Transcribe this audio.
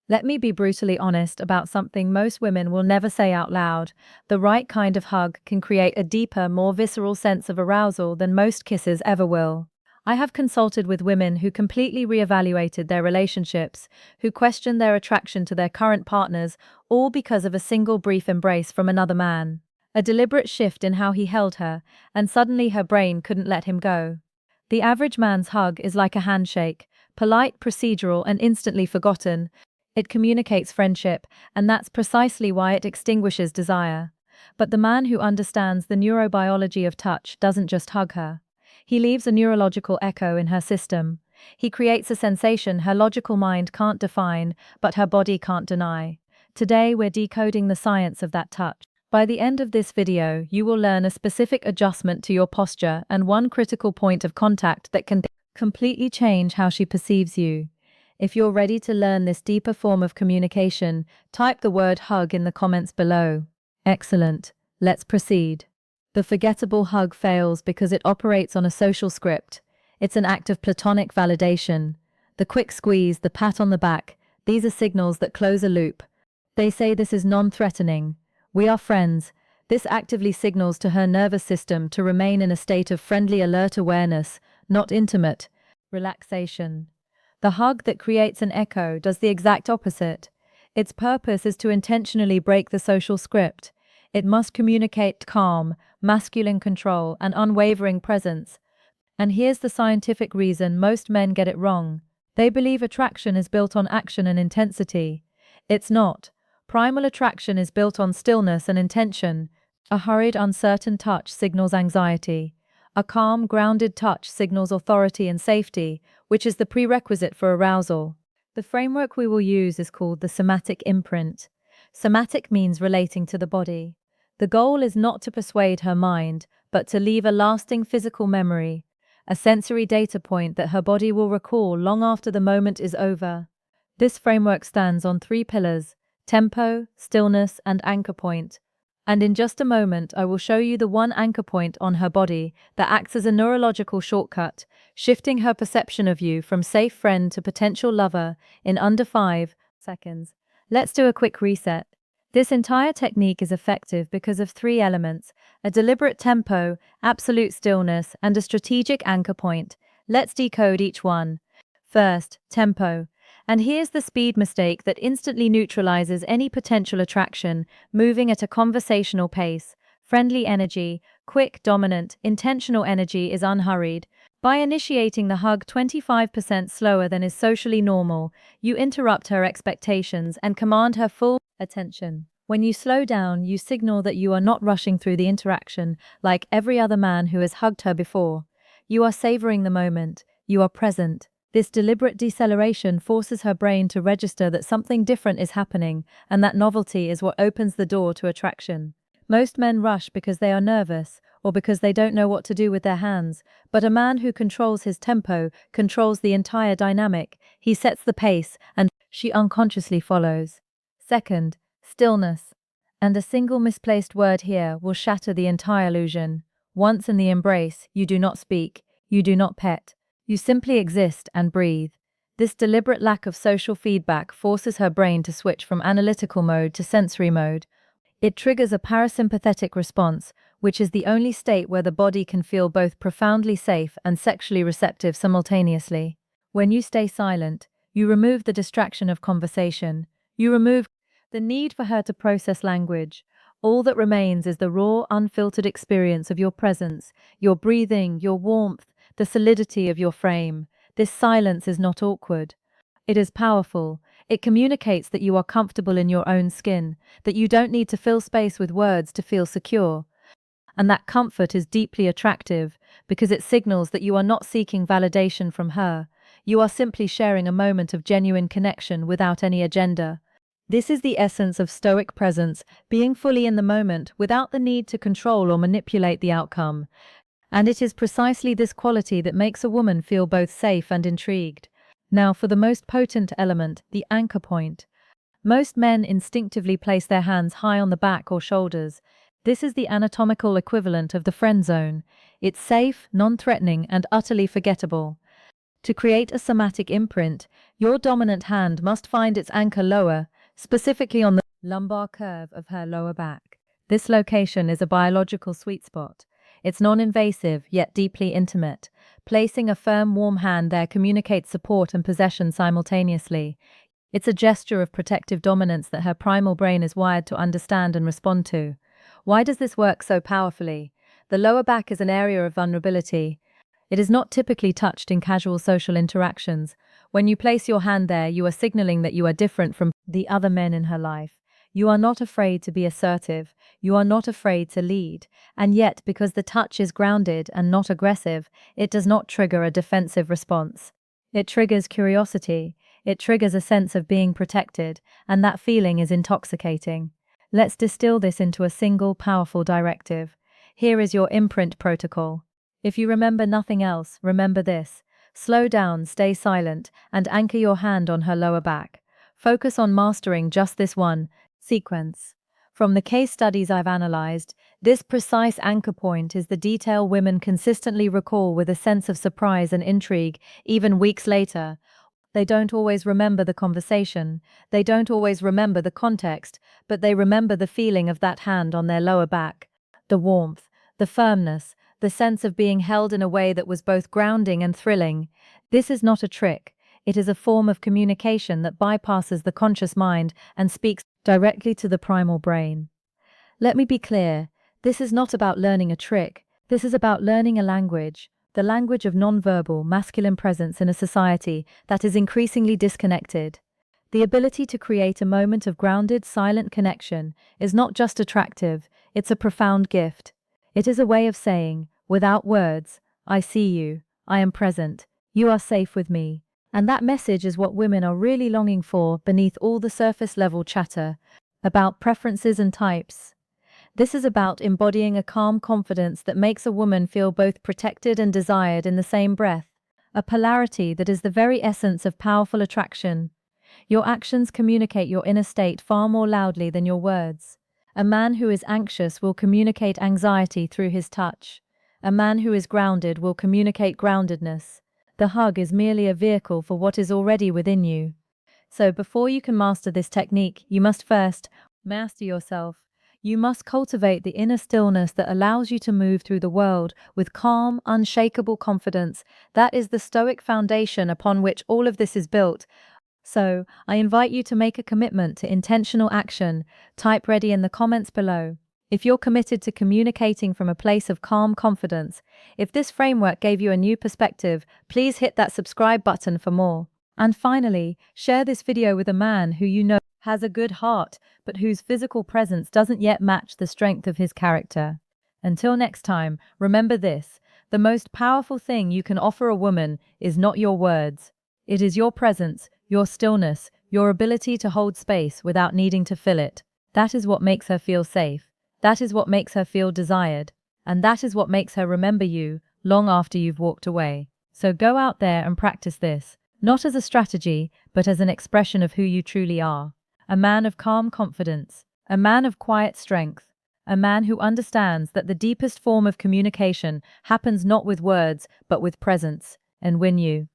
Let me be brutally honest about something most women will never say out loud. The right kind of hug can create a deeper, more visceral sense of arousal than most kisses ever will. I have consulted with women who completely reevaluated their relationships, who questioned their attraction to their current partners, all because of a single brief embrace from another man. A deliberate shift in how he held her, and suddenly her brain couldn't let him go. The average man's hug is like a handshake, polite, procedural, and instantly forgotten. It communicates friendship, and that's precisely why it extinguishes desire. But the man who understands the neurobiology of touch doesn't just hug her. He leaves a neurological echo in her system. He creates a sensation her logical mind can't define, but her body can't deny. Today we're decoding the science of that touch. By the end of this video, you will learn a specific adjustment to your posture and one critical point of contact that can completely change how she perceives you. If you're ready to learn this deeper form of communication, type the word hug in the comments below. Excellent. Let's proceed. The forgettable hug fails because it operates on a social script. It's an act of platonic validation. The quick squeeze, the pat on the back, these are signals that close a loop. They say this is non-threatening. We are friends. This actively signals to her nervous system to remain in a state of friendly alert awareness, not intimate relaxation. The hug that creates an echo does the exact opposite. Its purpose is to intentionally break the social script. It must communicate calm, masculine control, and unwavering presence. And here's the scientific reason most men get it wrong. They believe attraction is built on action and intensity. It's not. Primal attraction is built on stillness and intention. A hurried, uncertain touch signals anxiety. A calm, grounded touch signals authority and safety, which is the prerequisite for arousal. The framework we will use is called the somatic imprint. Somatic means relating to the body. The goal is not to persuade her mind, but to leave a lasting physical memory, a sensory data point that her body will recall long after the moment is over. This framework stands on 3 pillars: tempo, stillness, and anchor point. And in just a moment, I will show you the one anchor point on her body that acts as a neurological shortcut, shifting her perception of you from safe friend to potential lover in under 5 seconds. Let's do a quick reset. This entire technique is effective because of 3 elements: a deliberate tempo, absolute stillness, and a strategic anchor point. Let's decode each one. First, tempo. And here's the speed mistake that instantly neutralizes any potential attraction, moving at a conversational pace. Friendly energy, quick, dominant, intentional energy is unhurried. By initiating the hug 25% slower than is socially normal, you interrupt her expectations and command her full attention. When you slow down, you signal that you are not rushing through the interaction like every other man who has hugged her before. You are savoring the moment. You are present. This deliberate deceleration forces her brain to register that something different is happening, and that novelty is what opens the door to attraction. Most men rush because they are nervous, or because they don't know what to do with their hands, but a man who controls his tempo controls the entire dynamic. He sets the pace, and she unconsciously follows. Second, stillness. And a single misplaced word here will shatter the entire illusion. Once in the embrace, you do not speak, you do not pet. You simply exist and breathe. This deliberate lack of social feedback forces her brain to switch from analytical mode to sensory mode. It triggers a parasympathetic response, which is the only state where the body can feel both profoundly safe and sexually receptive simultaneously. When you stay silent, you remove the distraction of conversation. You remove the need for her to process language. All that remains is the raw, unfiltered experience of your presence, your breathing, your warmth, the solidity of your frame. This silence is not awkward. It is powerful. It communicates that you are comfortable in your own skin, that you don't need to fill space with words to feel secure. And that comfort is deeply attractive because it signals that you are not seeking validation from her. You are simply sharing a moment of genuine connection without any agenda. This is the essence of stoic presence, being fully in the moment without the need to control or manipulate the outcome. And it is precisely this quality that makes a woman feel both safe and intrigued. Now for the most potent element, the anchor point. Most men instinctively place their hands high on the back or shoulders. This is the anatomical equivalent of the friend zone. It's safe, non-threatening, and utterly forgettable. To create a somatic imprint, your dominant hand must find its anchor lower, specifically on the lumbar curve of her lower back. This location is a biological sweet spot. It's non-invasive, yet deeply intimate. Placing a firm, warm hand there communicates support and possession simultaneously. It's a gesture of protective dominance that her primal brain is wired to understand and respond to. Why does this work so powerfully? The lower back is an area of vulnerability. It is not typically touched in casual social interactions. When you place your hand there, you are signaling that you are different from the other men in her life. You are not afraid to be assertive. You are not afraid to lead. And yet, because the touch is grounded and not aggressive, it does not trigger a defensive response. It triggers curiosity. It triggers a sense of being protected, and that feeling is intoxicating. Let's distill this into a single, powerful directive. Here is your imprint protocol. If you remember nothing else, remember this. Slow down, stay silent, and anchor your hand on her lower back. Focus on mastering just this one sequence. From the case studies I've analyzed, this precise anchor point is the detail women consistently recall with a sense of surprise and intrigue, even weeks later. They don't always remember the conversation, they don't always remember the context, but they remember the feeling of that hand on their lower back. The warmth, the firmness, the sense of being held in a way that was both grounding and thrilling. This is not a trick. It is a form of communication that bypasses the conscious mind and speaks directly to the primal brain. Let me be clear, this is not about learning a trick. This is about learning a language, the language of nonverbal, masculine presence in a society that is increasingly disconnected. The ability to create a moment of grounded, silent connection is not just attractive, it's a profound gift. It is a way of saying, without words, I see you, I am present, you are safe with me. And that message is what women are really longing for beneath all the surface-level chatter about preferences and types. This is about embodying a calm confidence that makes a woman feel both protected and desired in the same breath, a polarity that is the very essence of powerful attraction. Your actions communicate your inner state far more loudly than your words. A man who is anxious will communicate anxiety through his touch. A man who is grounded will communicate groundedness. The hug is merely a vehicle for what is already within you. So before you can master this technique, you must first master yourself. You must cultivate the inner stillness that allows you to move through the world with calm, unshakable confidence. That is the stoic foundation upon which all of this is built. So, I invite you to make a commitment to intentional action. Type ready in the comments below. If you're committed to communicating from a place of calm confidence, if this framework gave you a new perspective, please hit that subscribe button for more. And finally, share this video with a man who you know has a good heart, but whose physical presence doesn't yet match the strength of his character. Until next time, remember this: the most powerful thing you can offer a woman is not your words. It is your presence, your stillness, your ability to hold space without needing to fill it. That is what makes her feel safe. That is what makes her feel desired. And that is what makes her remember you long after you've walked away. So go out there and practice this, not as a strategy, but as an expression of who you truly are. A man of calm confidence, a man of quiet strength, a man who understands that the deepest form of communication happens not with words, but with presence. And when you